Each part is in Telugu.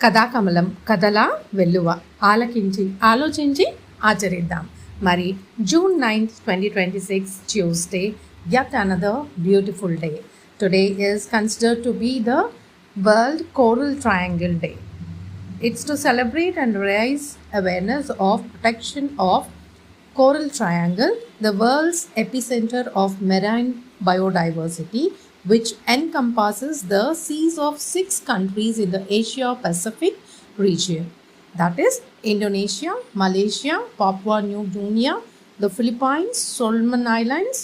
కథాకమలం కథలా వెల్లువ ఆలకించి ఆలోచించి ఆచరిద్దాం. మరి June 9th, 2026 Tuesday, yet another beautiful day. Today is considered to be the World Coral Triangle Day. It's to celebrate and raise awareness of protection of Coral Triangle, the world's epicenter of marine biodiversity, which encompasses the seas of 6 countries in the Asia-Pacific region. That is Indonesia, Malaysia, Papua New Guinea, the Philippines, Solomon Islands,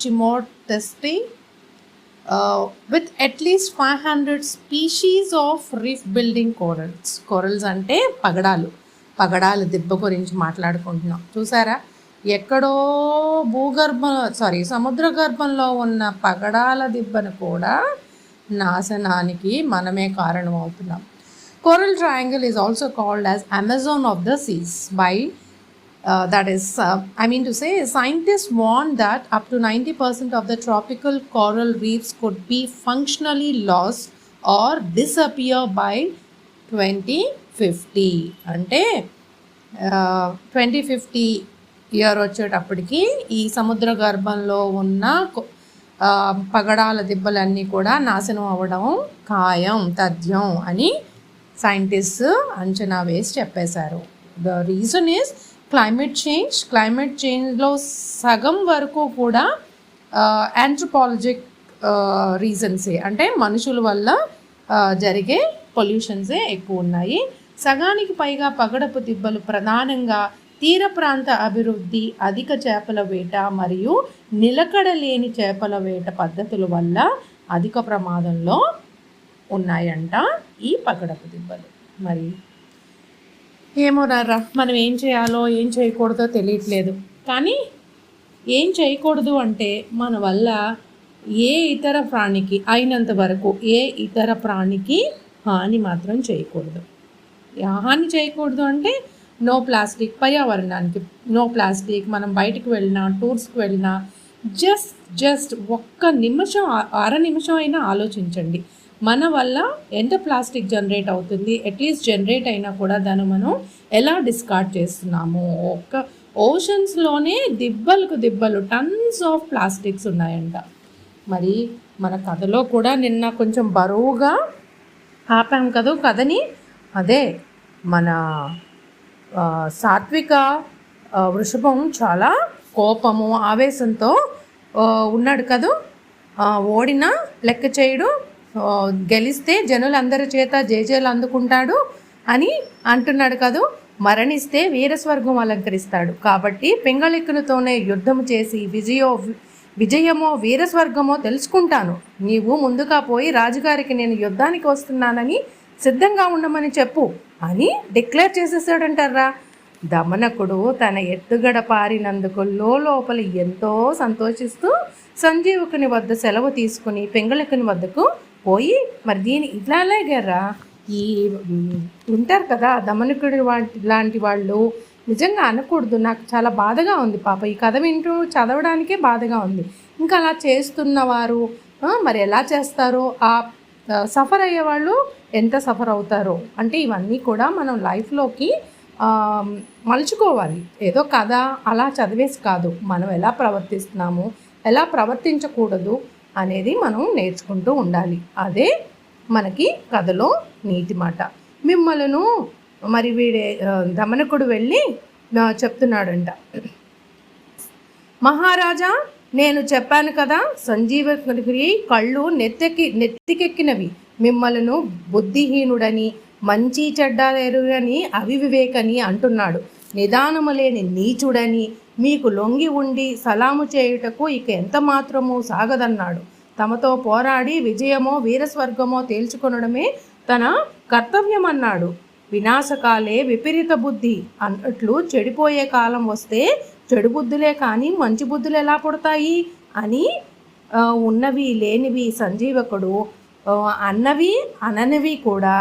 Timor-Leste, with at least 500 species of reef-building corals. Corals అంటే పగడాలు దిబ్బ గురించి మాట్లాడుకుంటున్నాం. చూసారా, ఎక్కడో సముద్ర గర్భంలో ఉన్న పగడాల దిబ్బను కూడా నాశనానికి మనమే కారణం అవుతున్నాం. Coral Triangle is also called as Amazon of the seas by scientists warn that up to 90% of the tropical coral reefs could be functionally lost or disappear by 2050. అంటే 2050 ఇయర్ వచ్చేటప్పటికి ఈ సముద్ర గర్భంలో ఉన్న పగడాల దిబ్బలన్నీ కూడా నాశనం అవ్వడం తథ్యం అని సైంటిస్ట్ అంచనా వేసి చెప్పేశారు. ద రీజన్ ఈజ్ క్లైమేట్ చేంజ్లో సగం వరకు కూడా యాంథ్రోపాలజిక్ రీజన్సే, అంటే మనుషుల వల్ల జరిగే పొల్యూషన్సే ఎక్కువ ఉన్నాయి. సగానికి పైగా పగడపు దిబ్బలు ప్రధానంగా తీర ప్రాంత అభివృద్ధి, అధిక చేపల వేట మరియు నిలకడలేని చేపల వేట పద్ధతుల వల్ల అధిక ప్రమాదంలో ఉన్నాయంట ఈ పగడపు దిబ్బలు. మరి ఏమో మనం ఏం చేయాలో ఏం చేయకూడదో తెలియట్లేదు. కానీ ఏం చేయకూడదు అంటే మన వల్ల ఏ ఇతర ప్రాణికి అయినంత వరకు ఏ ఇతర ప్రాణికి హాని మాత్రం చేయకూడదు. హాని చేయకూడదు అంటే నో ప్లాస్టిక్, పర్యావరణానికి నో ప్లాస్టిక్. మనం బయటికి వెళ్ళినా టూర్స్కి వెళ్ళినా జస్ట్ ఒక్క నిమిషం అర నిమిషం అయినా ఆలోచించండి, మన వల్ల ఎంత ప్లాస్టిక్ జనరేట్ అవుతుంది, అట్లీస్ట్ జనరేట్ అయినా కూడా దాన్ని మనం ఎలా డిస్కార్డ్ చేస్తున్నాము. ఒక్క ఓషన్స్లోనే దిబ్బలు టన్స్ ఆఫ్ ప్లాస్టిక్స్ ఉన్నాయంట. మరి మన కథలో కూడా నిన్న కొంచెం బరువుగా ఆపాం కదా కథని. అదే మన సాత్విక వృషభం చాలా కోపము ఆవేశంతో ఉన్నాడు కదా. ఓడినా లెక్క చేయడు, గెలిస్తే జనులందరి చేత జేజేలు అందుకుంటాడు అని అంటున్నాడు కదా. మరణిస్తే వీరస్వర్గం అలంకరిస్తాడు. కాబట్టి పింగళిక్కులతోనే యుద్ధము చేసి విజయమో వీరస్వర్గమో తెలుసుకుంటాను. నీవు ముందుగా పోయి రాజుగారికి నేను యుద్ధానికి వస్తున్నానని సిద్ధంగా ఉండమని చెప్పు అని డిక్లేర్ చేసేసాడంటారా. దమనకుడు తన ఎత్తుగడ పారినందుకు లోపల ఎంతో సంతోషిస్తూ సంజీవకుని వద్ద సెలవు తీసుకుని పింగళికుని వద్దకు పోయి, మరి దీని ఇట్లాగేరా ఈ ఉంటారు కదా దమనకుడి లాంటి వాళ్ళు, నిజంగా అనకూడదు, నాకు చాలా బాధగా ఉంది పాప, ఈ కథ వింటూ చదవడానికే బాధగా ఉంది. ఇంకా అలా చేస్తున్నవారు మరి ఎలా చేస్తారో, ఆ సఫర్ అయ్యేవాళ్ళు ఎంత సఫర్ అవుతారో. అంటే ఇవన్నీ కూడా మనం లైఫ్లోకి మలుచుకోవాలి. ఏదో కథ అలా చదివేసి కాదు, మనం ఎలా ప్రవర్తిస్తున్నాము, ఎలా ప్రవర్తించకూడదు అనేది మనం నేర్చుకుంటూ ఉండాలి. అదే మనకి కథలో నీతి మాట. మిమ్మలను మరి దమనకుడు వెళ్ళి చెప్తున్నాడంట, మహారాజా నేను చెప్పాను కదా, సంజీవకుడికి కళ్ళు నెత్తికెక్కినవి, మిమ్మలను బుద్ధిహీనుడని మంచి చెడ్డ ఎరుగని అవివేకని అంటున్నాడు, నిదానము లేని నీచుడని, మీకు లొంగి ఉండి సలాము చేయుటకు ఇక ఎంత మాత్రము సాగదన్నాడు. తమతో పోరాడి విజయమో వీరస్వర్గమో తేల్చుకొనడమే తన కర్తవ్యమన్నాడు. వినాశకాలే విపరీత బుద్ధి అన్నట్లు చెడిపోయే కాలం వస్తే చెడు బుద్ధులే కానీ మంచి బుద్ధులు ఎలా పుడతాయి అని ఉన్నవి లేనివి సంజీవకుడు అన్నవి అననివి కూడా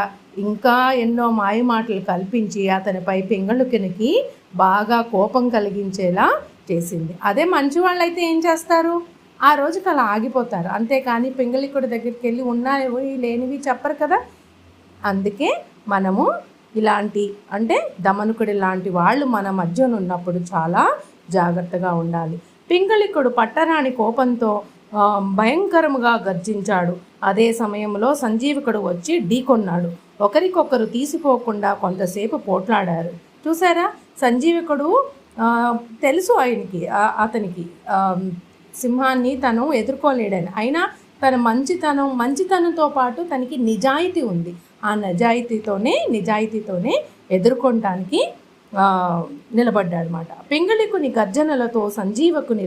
ఇంకా ఎన్నో మాయమాటలు కల్పించి అతనిపై పింగళుకినికి బాగా కోపం కలిగించేలా చేసింది. అదే మంచి వాళ్ళైతే ఏం చేస్తారు, ఆ రోజుకి అలా ఆగిపోతారు. అంతేకాని పింగళికుడి దగ్గరికి వెళ్ళి ఉన్నవి లేనివి చెప్పరు కదా. అందుకే మనము ఇలాంటి అంటే దమనుకుడి లాంటి వాళ్ళు మన మధ్యన ఉన్నప్పుడు చాలా జాగ్రత్తగా ఉండాలి. పింగళికుడు పట్టరాని కోపంతో భయంకరముగా గర్జించాడు. అదే సమయంలో సంజీవకుడు వచ్చి ఢీకొన్నాడు. ఒకరికొకరు తీసిపోకుండా కొంతసేపు పోట్లాడారు. చూసారా, సంజీవకుడు తెలుసు అతనికి సింహాన్ని తను ఎదుర్కోలేడని. అయినా తన మంచితనంతో పాటు తనకి నిజాయితీ ఉంది. ఆ నిజాయితీతోనే ఎదుర్కొనడానికి నిలబడ్డాడనమాట. పింగళికుని గర్జనలతో సంజీవకుని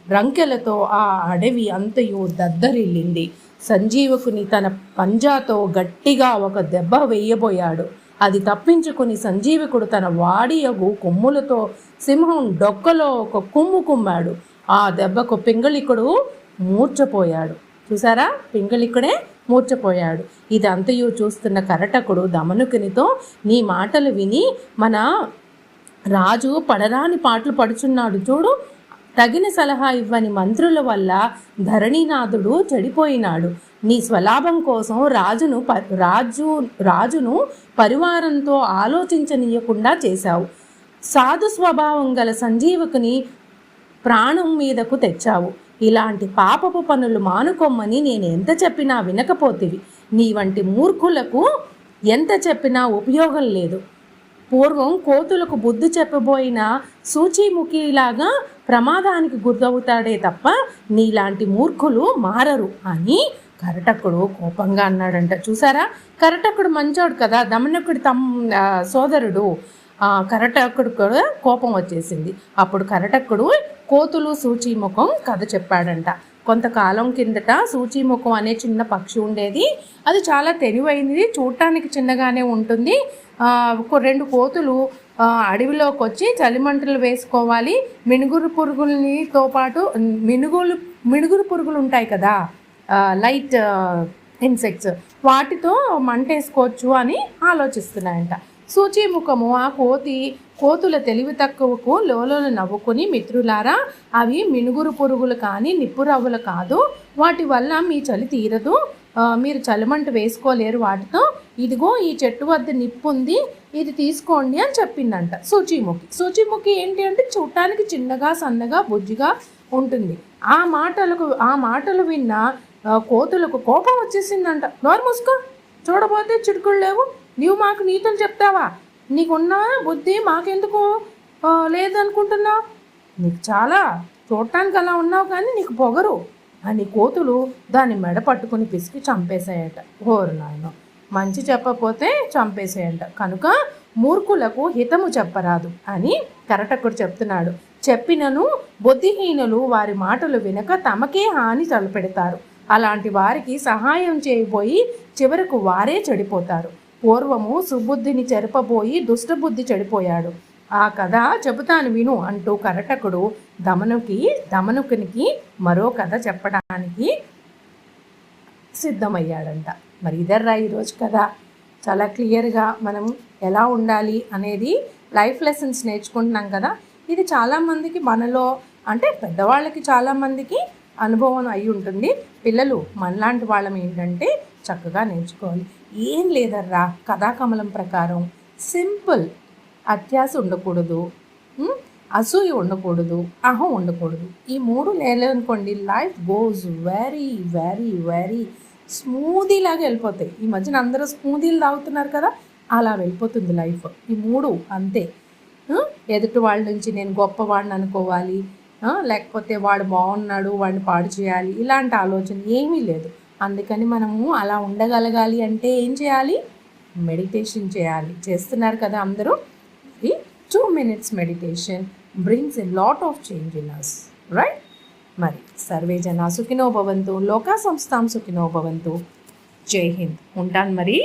రంకెలతో ఆ అడవి అంతయు దద్దరిల్లింది. సంజీవకుని తన పంజాతో గట్టిగా ఒక దెబ్బ వేయబోయాడు. అది తప్పించుకుని సంజీవకుడు తన వాడియగు కొమ్ములతో సింహం డొక్కలో ఒక కుమ్మాడు. ఆ దెబ్బకు పింగళికుడు మూర్చపోయాడు. చూసారా, పింగళికుడే మూర్చపోయాడు. ఇదంతయు చూస్తున్న కరటకుడు దమనుకునితో, నీ మాటలు విని మన రాజు పడరాని పాటలు పడుచున్నాడు చూడు. తగిన సలహా ఇవ్వని మంత్రుల వల్ల ధరణీనాథుడు చెడిపోయినాడు. నీ స్వలాభం కోసం రాజును పరివారంతో ఆలోచించనీయకుండా చేశావు. సాధు స్వభావం గల సంజీవకుని ప్రాణం మీదకు తెచ్చావు. ఇలాంటి పాపపు పనులు మానుకోమని నేను ఎంత చెప్పినా వినకపోతివి. నీ వంటి మూర్ఖులకు ఎంత చెప్పినా ఉపయోగం లేదు. పూర్వం కోతులకు బుద్ధి చెప్పబోయిన సూచీముఖిలాగా ప్రమాదానికి గురవుతాడే తప్ప నీలాంటి మూర్ఖులు మారరు అని కరటకుడు కోపంగా అన్నాడంట. చూసారా, కరటకుడు మంచోడు కదా, దమనకుడి సోదరుడు. కరటకుడు కూడా కోపం వచ్చేసింది. అప్పుడు కరటకుడు కోతులు సూచీముఖం కథ చెప్పాడంట. కొంతకాలం కిందట సూచీముఖం అనే చిన్న పక్షి ఉండేది. అది చాలా తెలివైనది, చూడటానికి చిన్నగానే ఉంటుంది. 2 కోతులు అడవిలోకి వచ్చి చలిమంటలు వేసుకోవాలి. మినుగురు పురుగులతో పాటు మినుగురు పురుగులు ఉంటాయి కదా, లైట్ ఇన్సెక్ట్స్, వాటితో మంటేసుకోవచ్చు అని ఆలోచిస్తున్నాయంట. సూచీముఖము ఆ కోతుల తెలివి తక్కువకు లోలోన నవ్వుకుని, మిత్రులారా, అవి మినుగురు పురుగులు కానీ నిప్పురవ్వలు కాదు. వాటి వల్ల మీ చలి తీరదు. మీరు చలిమంట వేసుకోలేరు వాటితో. ఇదిగో ఈ చెట్టు వద్ద నిప్పు ఉంది, ఇది తీసుకోండి అని చెప్పిందంట సూచీముఖి ఏంటి అంటే చూడటానికి చిన్నగా సన్నగా బుజ్జిగా ఉంటుంది. ఆ మాటలు విన్న కోతులకు కోపం వచ్చేసిందంట. నోరు మూసుకో, చూడబోతే చిడుకులు లేవు, నీవు మాకు నీతులు చెప్తావా? నీకున్న బుద్ధి మాకెందుకు లేదనుకుంటున్నావు? నీకు చాలా చూడటానికి అలా ఉన్నావు కానీ నీకు పొగరు అని కోతులు దాన్ని మెడ పట్టుకుని పిసికి చంపేశాయట. ఓరు నాయన, మంచి చెప్పకపోతే చంపేసేయంట. కనుక మూర్ఖులకు హితము చెప్పరాదు అని కరటకుడు చెప్తున్నాడు. చెప్పినను బుద్ధిహీనులు వారి మాటలు వినక తమకే హాని తలపెడతారు. అలాంటి వారికి సహాయం చేయబోయి చివరకు వారే చెడిపోతారు. పూర్వము సుబుద్ధిని చెరపబోయి దుష్టబుద్ధి చెడిపోయాడు. ఆ కథ చెబుతాను విను అంటూ కరటకుడు దమనుకునికి మరో కథ చెప్పడానికి సిద్ధమయ్యాడంట. మరి ఇదర్రా ఈరోజు కథ. చాలా క్లియర్గా మనం ఎలా ఉండాలి అనేది లైఫ్ లెసన్స్ నేర్చుకుంటున్నాం కదా. ఇది చాలామందికి మనలో అంటే పెద్దవాళ్ళకి చాలామందికి అనుభవం అయి ఉంటుంది. పిల్లలు మనలాంటి వాళ్ళం ఏంటంటే చక్కగా నేర్చుకోవాలి. ఏం లేదర్రా, కథాకమలం ప్రకారం సింపుల్. అత్యాశ ఉండకూడదు, అసూయ ఉండకూడదు, అహం ఉండకూడదు. ఈ 3 లేదనుకోండి, life goes very very very స్మూదీలాగా వెళ్ళిపోతాయి. ఈ మధ్యన అందరూ స్మూదీలు తాగుతున్నారు కదా, అలా వెళ్ళిపోతుంది లైఫ్. ఈ 3 అంతే. ఎదుటి వాళ్ళ నుంచి నేను గొప్పవాడిని అనుకోవాలి, లేకపోతే వాడు బాగున్నాడు వాడిని పాడు చేయాలి, ఇలాంటి ఆలోచన ఏమీ లేదు. అందుకని మనము అలా ఉండగలగాలి అంటే ఏం చేయాలి? మెడిటేషన్ చేయాలి. చేస్తున్నారు కదా అందరూ. 2 minutes meditation brings a lot of change in us, right? మరి సర్వే జనా సుఖినో భవంతు, లోకా సంస్థాం సుఖినో భవంతు. జై హింద్. ఉంటాను మరి.